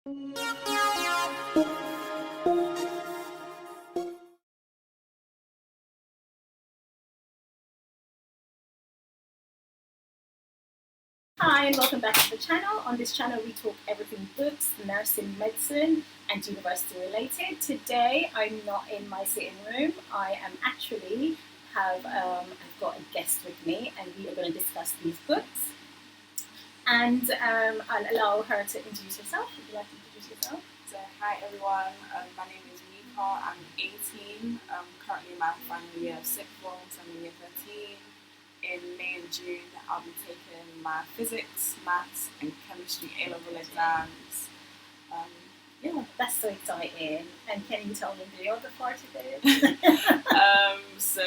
Hi and welcome back to the channel. On this channel we talk everything books, nursing, medicine and university related. Today I'm not in my sitting room. I am actually I've got a guest with me and we are going to discuss these books. And I'll allow her to introduce herself. Would you like to introduce yourself? So, hi everyone, my name is Mika, I'm 18, currently in my final year of sixth form, so I'm in year 13. In May and June I'll be taking my physics, maths and chemistry A-level exams. Yeah, that's so exciting. And can you tell me the other part of it? So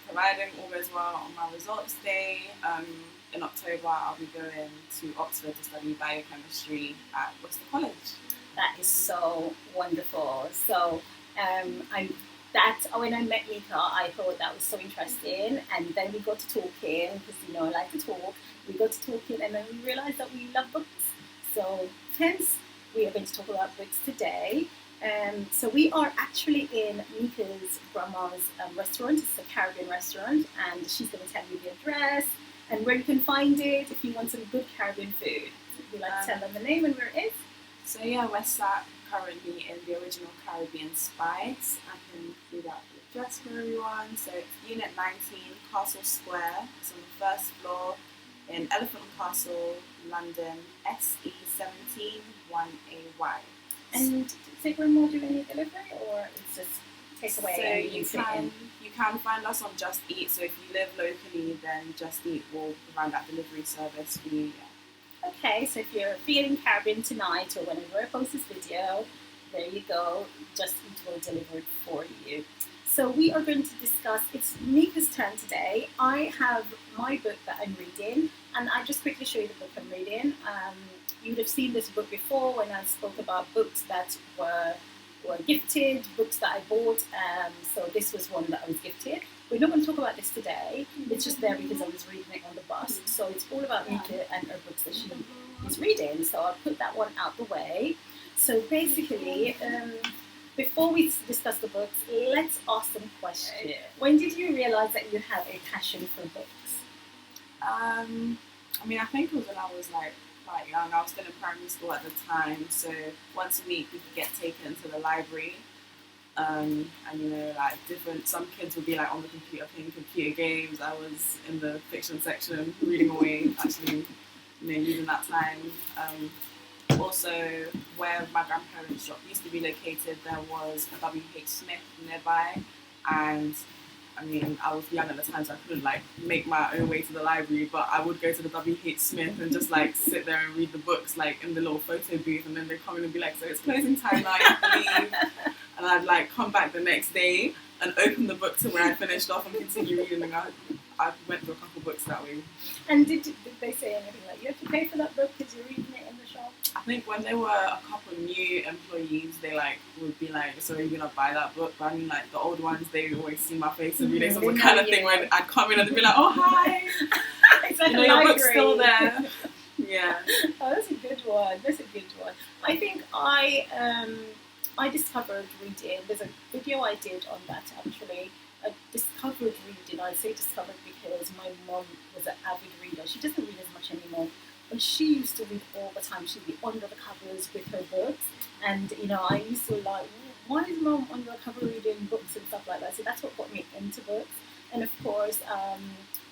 providing all goes well on my results day, in October I'll be going to Oxford to study biochemistry at Worcester College. That is so wonderful. So when I met Mika, I thought that was so interesting, and then we got to talking because I like to talk. We got to talking, and then we realized that we love books. So hence we are going to talk about books today. So we are actually in Mika's grandma's restaurant. It's a Caribbean restaurant, and she's going to tell you the address and where you can find it if you want some good Caribbean food. Would you like to tell them the name and where it is? So yeah, we're sat currently in the original Caribbean Spice. I can read out the address for everyone. So it's Unit 19, Castle Square. It's on the first floor in Elephant and Castle, London, SE17 1AY. And does it grandma do any delivery, or it's just takeaway? So you can find us on Just Eat. So if you live locally, then Just Eat will provide that delivery service for you. Okay, so if you're feeling Caribbean tonight or whenever I post this video, there you go, Just Eat will deliver it for you. So we are going to discuss, it's Mika's turn today. I have my book that I'm reading, and I'll just quickly show you the book I'm reading. You would have seen this book before when I spoke about books that were gifted, books that I bought. So this was one that I was gifted. We're not going to talk about this today. It's just there because I was reading it on the bus. So it's all about Mika and her books that she is reading. So I'll put that one out the way. So basically, before we discuss the books, let's ask some questions. When did you realize that you have a passion for books? I mean, I think it was when I was quite young. I was still in primary school at the time, so once a week we could get taken to the library. And some kids would be on the computer playing computer games. I was in the fiction section reading away, actually, using that time. Also, where my grandparents' shop used to be located, there was a W.H. Smith nearby, and I mean, I was young at the time, so I couldn't make my own way to the library, but I would go to the W.H. Smith and just sit there and read the books in the little photo booth, and then they'd come in and be like, so it's closing time now, you have to leave. And I'd come back the next day and open the book to where I finished off and continue reading, and I went through a couple books that way. And did they say anything you have to pay for that book because you're reading it in the shop? I think when there were a couple new employees, they would be like, so are you gonna buy that book? But I mean, the old ones, they always see my face every day, so it's the kind of thing where I'd come in and they'd be like, oh hi, it's like your book's still there. Yeah. Oh, that's a good one. That's a good one. I think I discovered reading. There's a video I did on that actually. I discovered reading. I say discovered because my mom was an avid reader. She doesn't read as much anymore, but she used to read all the time. She'd be under the covers with her books, and I used to why is mom under the cover reading books and stuff like that? So that's what got me into books, and of course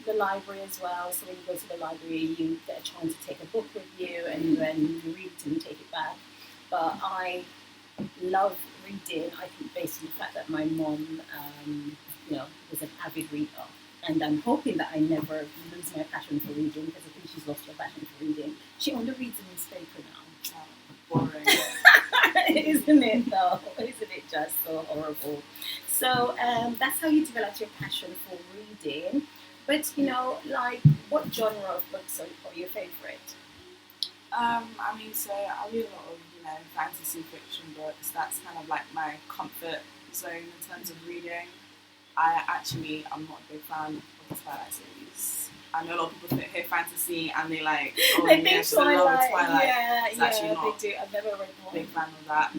the library as well. So when you go to the library, you get a chance to take a book with you, and then you read it and take it back. But I love reading. I think based on the fact that my mom, was an avid reader, and I'm hoping that I never lose my passion for reading, because I think she's lost her passion for reading. She only reads a newspaper now. Boring. Isn't it though? Isn't it just so horrible? So that's how you develop your passion for reading. But what genre of books are your favourite? I read a lot of fantasy fiction books. That's kind of my comfort zone in terms of reading. I'm not a big fan of the Twilight series. I know a lot of people hear fantasy and they like, oh I yes, think they love Twilight. Twilight. Yeah, It's actually yeah, not they do. I've never read a one. big fan of that.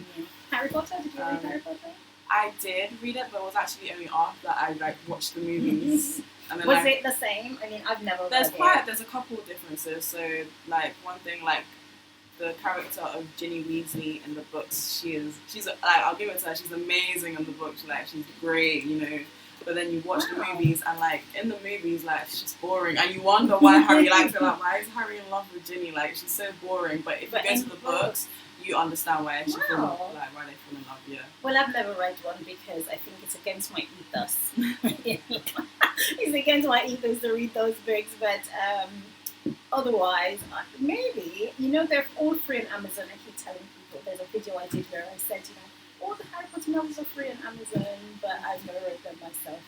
Harry Potter? Did you read Harry Potter? I did read it, but it was actually only after I like watched the movies. And then, Was it the same? I mean, I've never read it. There's a couple of differences. So like one thing, like the character of Ginny Weasley in the books, she's like, I'll give it to her. She's amazing in the books. Like she's great, you know. But then you watch the movies, and like in the movies, like it's just boring, and you wonder why Harry likes her. Like, why is Harry in love with Ginny? Like she's so boring. But if you go to the books, you understand why she why they fall in love. Yeah. Well, I've never read one because I think it's against my ethos. It's against my ethos to read those books, but otherwise, maybe they're all free on Amazon. I keep telling people there's a video I did where I said, all the Harry Potter novels are free on Amazon, but I've never read them myself.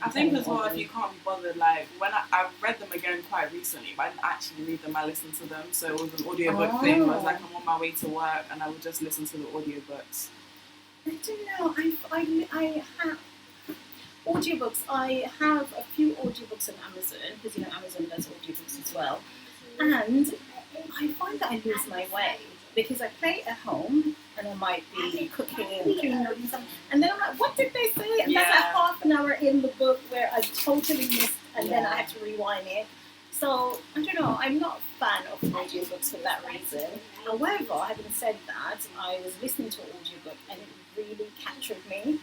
I think as well, if you can't be bothered, like when I read them again quite recently, but I didn't actually read them, I listened to them. So it was an audiobook thing where it's like I'm on my way to work and I would just listen to the audiobooks. I don't know, I have audiobooks. I have a few audiobooks on Amazon, because Amazon does audiobooks as well. And I find that I lose my way, because I play at home and I might be cooking and cleaning or something, and then I'm like, what did they say? And that's like half an hour in the book where I totally missed, and then I have to rewind it. So I don't know, I'm not a fan of audiobooks for that reason. However, having said that, I was listening to an audiobook and it really captured me.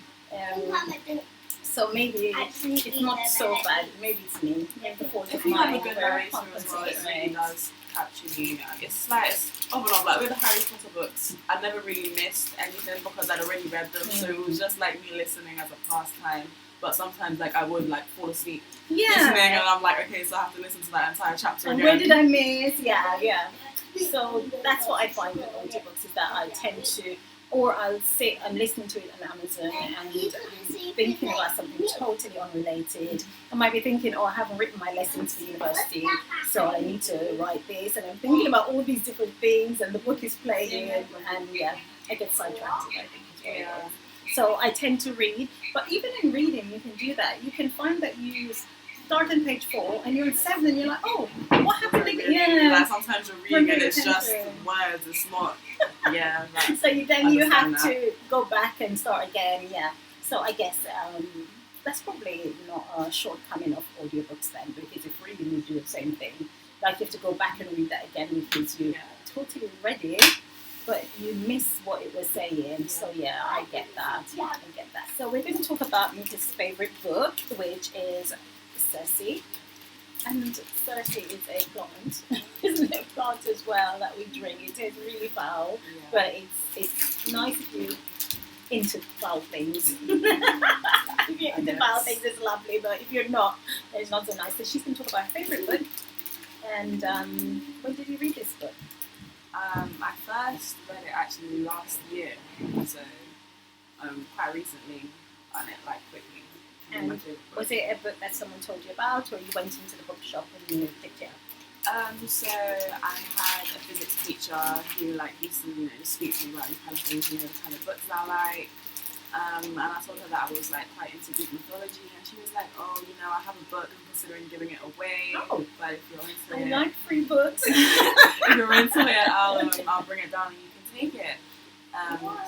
So maybe it's not so bad. Maybe it's me. Maybe if you have a good narrator as well, it really does capture you. It's like, like with the Harry Potter books, I never really missed anything because I'd already read them. So it was just like me listening as a pastime. But sometimes like I would like fall asleep listening, and I'm like, okay, so I have to listen to that entire chapter again. Where did I miss? Yeah. So that's what I find with audiobooks, is that I tend to, or I'll sit and listen to it on Amazon and I'm thinking about something totally unrelated. I might be thinking, I haven't written my lessons for university, so I need to write this, and I'm thinking about all these different things, and the book is playing, and I get sidetracked, I think is what it is. So I tend to read, but even in reading, you can do that. You can find that you start on page 4 and you're on 7 and you're like, oh, what happened again? Yeah. Like sometimes you're reading and it's just words, it's not, So then you have to go back and start again, So I guess that's probably not a shortcoming of audiobooks then, because if reading you do the same thing, like you have to go back and read that again because you totally read it, but you miss what it was saying. So I get that. So we're going to talk about Mika's favourite book, which is Circe. And Circe is a plant, isn't it? A plant as well that we drink. It is really foul, but it's nice if you into foul things. If you're into foul things, it's lovely, but if you're not, it's not so nice. So she's going to talk about her favourite book. And when did you read this book? I first read it actually last year, so quite recently, on it like quickly. And was it a book that someone told you about, or you went into the bookshop and you picked it up? So I had a physics teacher who used to speak to me about these kind of things, the kind of books that I like. And I told her that I was quite into Greek mythology, and she was like, "Oh, I have a book. I'm considering giving it away. But if you're into it, I like free books. If you're into it, I'll bring it down and you can take it."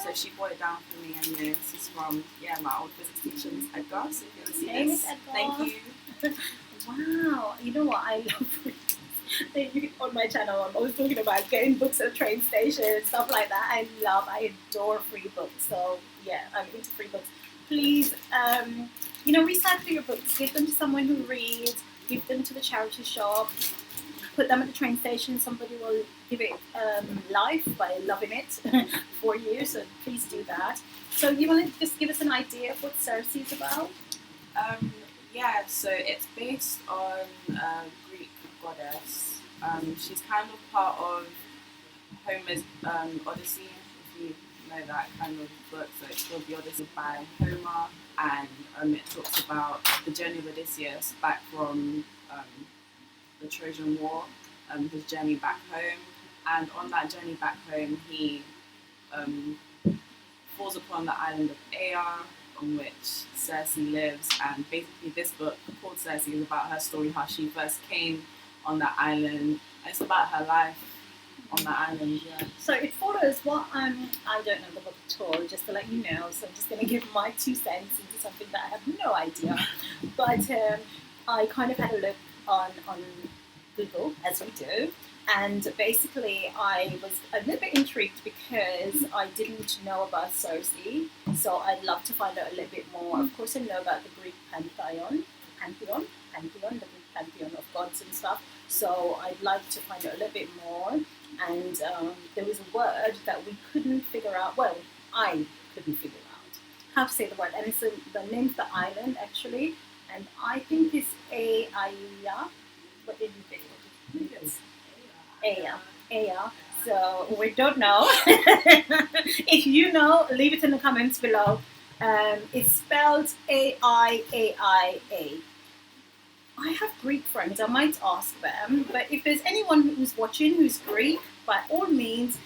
So she brought it down for me, and this is from my old physics teacher, Miss Edgar. So if you want to see this, thank you. Wow, you know what? I love reading. On my channel, I'm always talking about getting books at the train station and stuff like that. I adore free books. So I'm into free books. Please, recycle your books. Give them to someone who reads. Give them to the charity shop. Put them at the train station. Somebody will give it life by loving it for you. So please do that. So you want to just give us an idea of what Circe is about? So it's based on a Greek goddess. She's kind of part of Homer's Odyssey, if you know that kind of book. So it's called The Odyssey by Homer, and it talks about the journey of Odysseus back from the Trojan War, his journey back home. And on that journey back home, he falls upon the island of Aia, on which Circe lives, and basically this book called Circe is about her story, how she first came on that island. It's about her life on that island. Yeah. So it follows what I don't know the book at all, just to let you know. So I'm just going to give my 2 cents into something that I have no idea. But I kind of had a look on Google, as we do. And basically, I was a little bit intrigued because I didn't know about Circe. So I'd love to find out a little bit more. Of course, I know about the Greek pantheon, the Greek pantheon of gods and stuff. So I'd like to find out a little bit more. And there was a word that we couldn't figure out. Well, I couldn't figure out how to say the word. And it's the name of the island, actually. And I think it's Aya. What did you think? It's Aya. So we don't know. If you know, leave it in the comments below. It's spelled Aiaia. I have Greek friends. I might ask them. But if there's anyone who's watching who's Greek, by all means,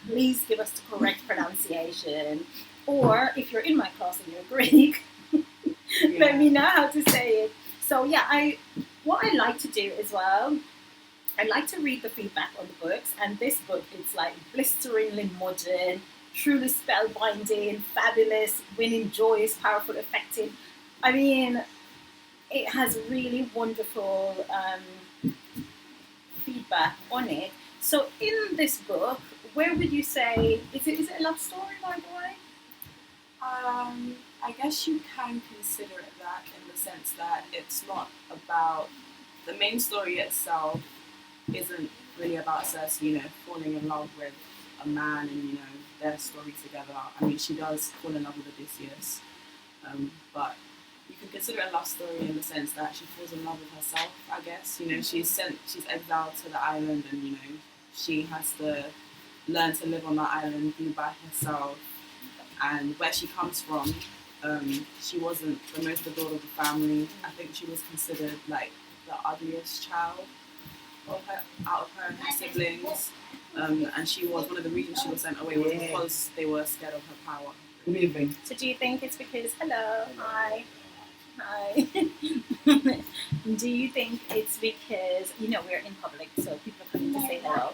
please give us the correct pronunciation. Or if you're in my class and you're Greek, let me know how to say it. So yeah, what I like to do as well, I like to read the feedback on the books, and this book, it's like blisteringly modern, truly spellbinding, fabulous, winning, joyous, powerful, effective. I mean, it has really wonderful feedback on it. So in this book, where would you say, is it a love story, by the way? I guess you can consider it that, in the sense that it's not about, the main story itself isn't really about Circe, falling in love with a man and, their story together. I mean, she does fall in love with Odysseus, but you can consider it a love story in the sense that she falls in love with herself, I guess. She's exiled to the island, and, she has to learn to live on that island, be by herself. And where she comes from, she wasn't the most adored of the family. I think she was considered like the ugliest child out of her and her siblings. And she was, one of the reasons she was sent away was because they were scared of her power. Good evening. So do you think it's because, hello, hi. Do you think it's because, we're in public, so people are coming to say hello.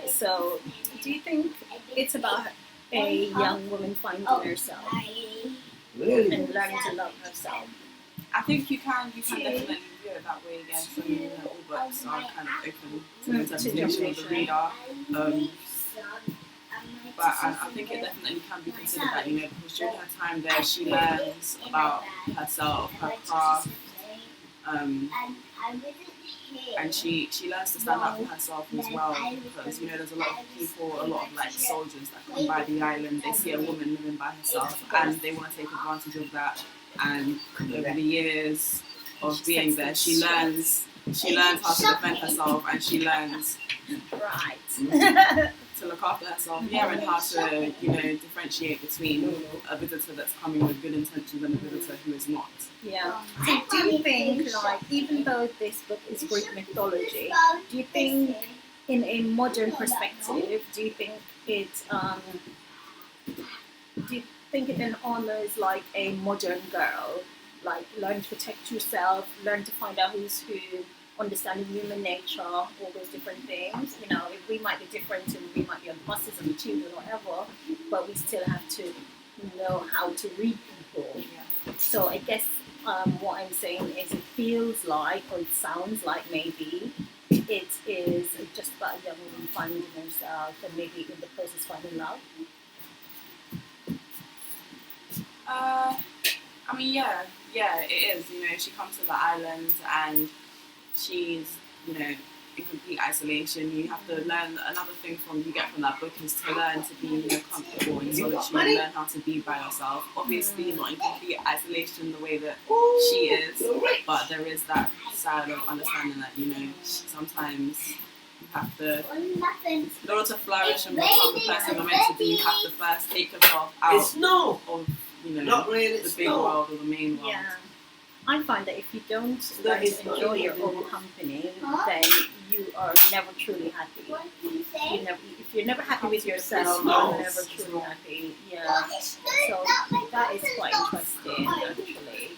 So do you think it's about a young woman finding herself and learning to love herself? I think you can definitely view it that way again. So all books are kind of open to the interpretation of the reader. But I think it definitely can be considered that, because during her time there, she learns about herself, her craft, and she learns to stand up for herself as well, because there's a lot of people, a lot of like soldiers that come by the island. They see a woman living by herself and they want to take advantage of that. And over the years of being there, she learns how to defend herself, and she learns to look after herself, and how to differentiate between a visitor that's coming with good intentions and a visitor who is not. Yeah. So do you think, even though this book is Greek mythology, do you think, in a modern perspective, do you think it then honors like a modern girl, like learn to protect yourself, learn to find out who's who, understanding human nature, all those different things? We might be different and we might be on the buses and the tube and whatever, but we still have to know how to read people. Yeah. So I guess what I'm saying is, it feels like, or it sounds like maybe it is just about a young woman finding herself and maybe in the process finding love. I mean, yeah, it is. She comes to the island and she's, in complete isolation. You have to learn, another thing you get from that book is to learn to be comfortable in solitude, and learn how to be by yourself. Obviously not in complete isolation the way that she is, but there is that side of understanding that, sometimes you have to, in order to flourish and become the person you're meant to be, you have to first take yourself out of the big world or the main world. Yeah. I find that if you don't That learn is to not enjoy your even- own company, then you are never truly happy. If you're never happy with yourself, you're never truly happy. Yeah. So that is quite interesting, actually.